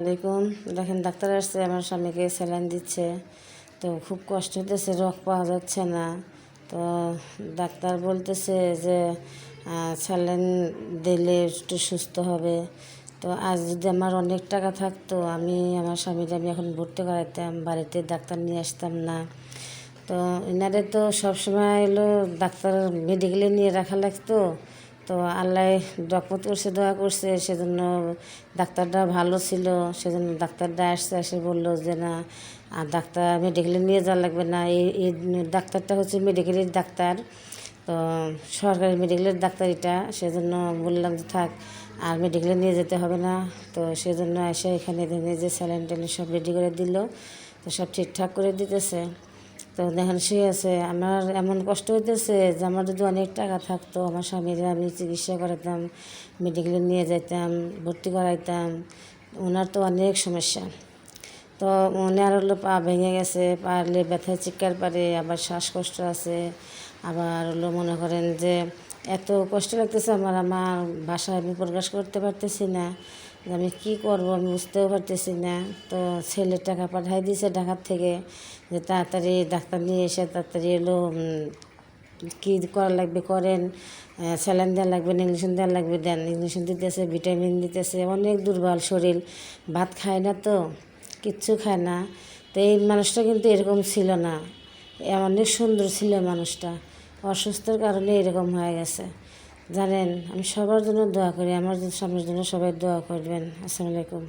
দেখুন দেখেন ডাক্তার আসছে, আমার স্বামীকে স্যালাইন দিচ্ছে। তো খুব কষ্ট হতেছে, রক্ত পাওয়া যাচ্ছে না। তো ডাক্তার বলতেছে যে স্যালাইন দিলে একটু সুস্থ হবে। তো আজ যদি আমার অনেক টাকা থাকতো, আমি আমার স্বামীকে আমি এখন ভর্তি করাইতাম, বাড়িতে ডাক্তার নিয়ে আসতাম না। তো এনারে তো সবসময় এলো ডাক্তার মেডিকেলে নিয়ে রাখা লাগতো। তো আল্লাহ রহমত করছে, দোয়া করছে, সেজন্য ডাক্তারটা ভালো ছিল। সেজন্য ডাক্তারটা আসছে, এসে বললো যে না, আর ডাক্তার মেডিকেলে নিয়ে যাওয়া লাগবে না। এই ডাক্তারটা হচ্ছে মেডিকেলের ডাক্তার, তো সরকারি মেডিকেলের ডাক্তার এটা। সেজন্য বললাম যে থাক, আর মেডিকেলে নিয়ে যেতে হবে না। তো সেজন্য এসে এখানে যে স্যালাইন ট্যালাইন সব রেডি করে দিল। তো সব ঠিকঠাক করে দিতেছে। তো দেখেন শুয়ে আছে। আমার এমন কষ্ট হইতেছে যে আমার যদি অনেক টাকা থাকতো, আমার স্বামীর আমি চিকিৎসা করাতাম, মেডিকেলে নিয়ে যাইতাম, ভর্তি করাইতাম। ওনার তো অনেক সমস্যা। তো ওনার হলো পা ভেঙে গেছে, পারলে ব্যথায় চিৎকার পারে, আবার শ্বাসকষ্ট আছে, আবার হলো মনে করেন যে এত কষ্ট লাগতেছে আমার ভাষায় আমি প্রকাশ করতে পারতেছি না যে আমি কী করব, আমি বুঝতেও পারতেছি না। তো ছেলের টাকা পাঠাই দিয়েছে ঢাকার থেকে, যে তাড়াতাড়ি ডাক্তার নিয়ে এসে তাড়াতাড়ি এলো কী করা লাগবে করেন, স্যালাইন দেওয়া লাগবে, ইঞ্জেকশন দেওয়া লাগবে দেন। ইঞ্জেকশন দিতেছে, ভিটামিন দিতেছে। অনেক দুর্বল শরীর, ভাত খায় না, তো কিচ্ছু খায় না। তো এই মানুষটা কিন্তু এরকম ছিল না, অনেক সুন্দর ছিল মানুষটা। অসুস্থর কারণে এরকম হয়ে গেছে। জানেন, আমি সবার জন্য দোয়া করি, আমার স্বামীর জন্য সবাই দোয়া করবেন। আসসালামু আলাইকুম।